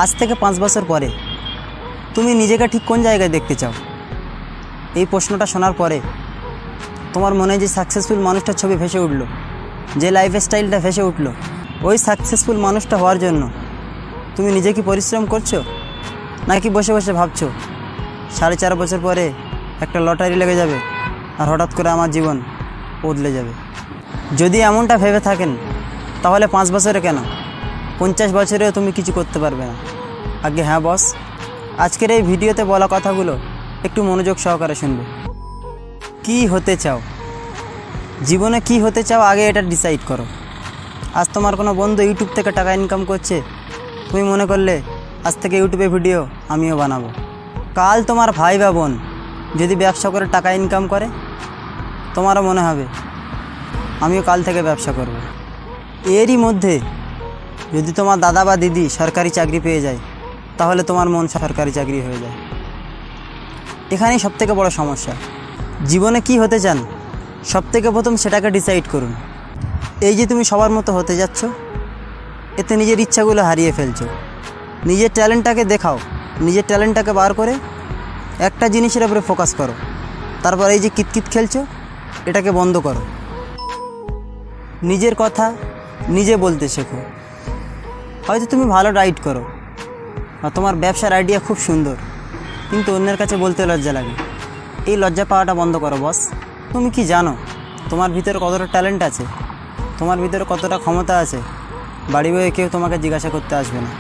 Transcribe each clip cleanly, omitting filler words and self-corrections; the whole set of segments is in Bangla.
আজ থেকে 5 বছর পরে তুমি নিজেকে ঠিক কোন জায়গায় দেখতে চাও? এই প্রশ্নটা শোনার পরে তোমার মনে যে সাকসেসফুল মানুষটার ছবি ভেসে উঠল, যে লাইফস্টাইলটা ভেসে উঠল, ওই সাকসেসফুল মানুষটা হওয়ার জন্য তুমি নিজে কি পরিশ্রম করছো, নাকি বসে বসে ভাবছো 4.5 বছর পরে একটা লটারি লেগে যাবে আর হঠাৎ করে আমার জীবন বদলে যাবে? যদি এমনটা ভেবে থাকেন তাহলে 5 বছরে কেন 50 বছরেও তুমি কিছু করতে পারবে না। আগে হ্যাঁ বস, আজকের এই ভিডিওতে বলা কথাগুলো একটু মনোযোগ সহকারে শুনবে। কি হতে চাও, জীবনে কি হতে চাও আগে এটা ডিসাইড করো। আজ তোমার কোনো বন্ধু ইউটিউব থেকে টাকা ইনকাম করছে, তুমি মনে করলে আজ থেকে ইউটিউবে ভিডিও আমিও বানাবো। কাল তোমার ভাই বা বোন যদি ব্যবসা করে টাকা ইনকাম করে, তোমারও মনে হবে আমিও কাল থেকে ব্যবসা করব। এরই মধ্যে যদি তোমার দাদা বা দিদি সরকারি চাকরি পেয়ে যায়, তাহলে তোমার মন সরকারি চাকরি হয়ে যায়। এখানেই সবথেকে বড় সমস্যা। জীবনে কি হতে চান সবথেকে প্রথম সেটাকে ডিসাইড করুন। এই যে তুমি সবার মতো হতে যাচ্ছ, এতে নিজের ইচ্ছাগুলো হারিয়ে ফেলছো। নিজের ট্যালেন্টটাকে দেখাও, নিজের ট্যালেন্টটাকে বার করে একটা জিনিসের উপরে ফোকাস করো। তারপর এই যে কিতকিত খেলছো, এটাকে বন্ধ করো। নিজের কথা নিজে বলতে শেখো। হয়তো তুমি ভালো রাইড করো বা তোমার ব্যবসার আইডিয়া খুব সুন্দর, কিন্তু অন্যের কাছে বলতে লজ্জা লাগে। এই লজ্জা পাওয়াটা বন্ধ করো বস। তুমি কি জানো তোমার ভিতরে কতটা ট্যালেন্ট আছে, তোমার ভিতরে কতটা ক্ষমতা আছে? বাড়ি বয়ে কেউ তোমাকে জিজ্ঞাসা করতে আসবে না।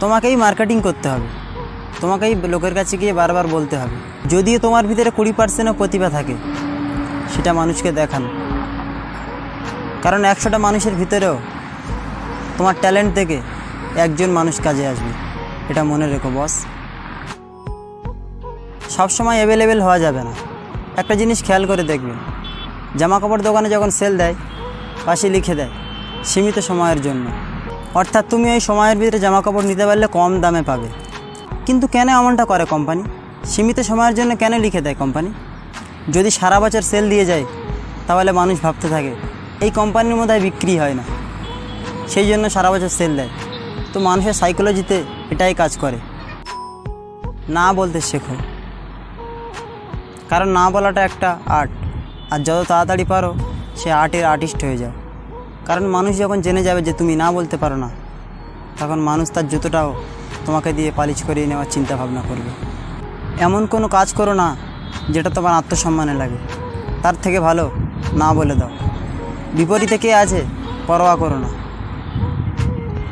তোমাকেই মার্কেটিং করতে হবে, তোমাকেই লোকের কাছে গিয়ে বারবার বলতে হবে। যদিও তোমার ভিতরে 20%ও প্রতিভা থাকে, সেটা মানুষকে দেখান। কারণ 100টা মানুষের ভিতরেও তোমার ট্যালেন্ট থেকে একজন মানুষ কাজে আসবে, এটা মনে রেখো বস। সবসময় অ্যাভেলেবেল হওয়া যাবে না। একটা জিনিস খেয়াল করে দেখবেন, জামাকাপড় দোকানে যখন সেল দেয় পাশে লিখে দেয় সীমিত সময়ের জন্য, অর্থাৎ তুমি ওই সময়ের ভিতরে জামাকাপড় নিতে পারলে কম দামে পাবে। কিন্তু কেন এমনটা করে কোম্পানি? সীমিত সময়ের জন্য কেন লিখে দেয় কোম্পানি? যদি সারা বছর সেল দিয়ে যায়, তাহলে মানুষ ভাবতে থাকে এই কোম্পানির মধ্যে বিক্রি হয় না, সেই জন্য সারা বছর সেল দেয়। তো মানুষের সাইকোলজিতে এটাই কাজ করে। না বলতে শেখো, কারণ না বলাটা একটা আর্ট, আর যত তাড়াতাড়ি পারো সে আর্টের আর্টিস্ট হয়ে যাও। কারণ মানুষ যখন জেনে যাবে যে তুমি না বলতে পারো না, তখন মানুষ তার জুতোটাও তোমাকে দিয়ে পালিশ করিয়ে নেওয়ার চিন্তা ভাবনা করবে। এমন কোনো কাজ করো না যেটা তোমার আত্মসম্মানে লাগে, তার থেকে ভালো না বলে দাও। বিপরীতে কে আছে পরোয়া করো না।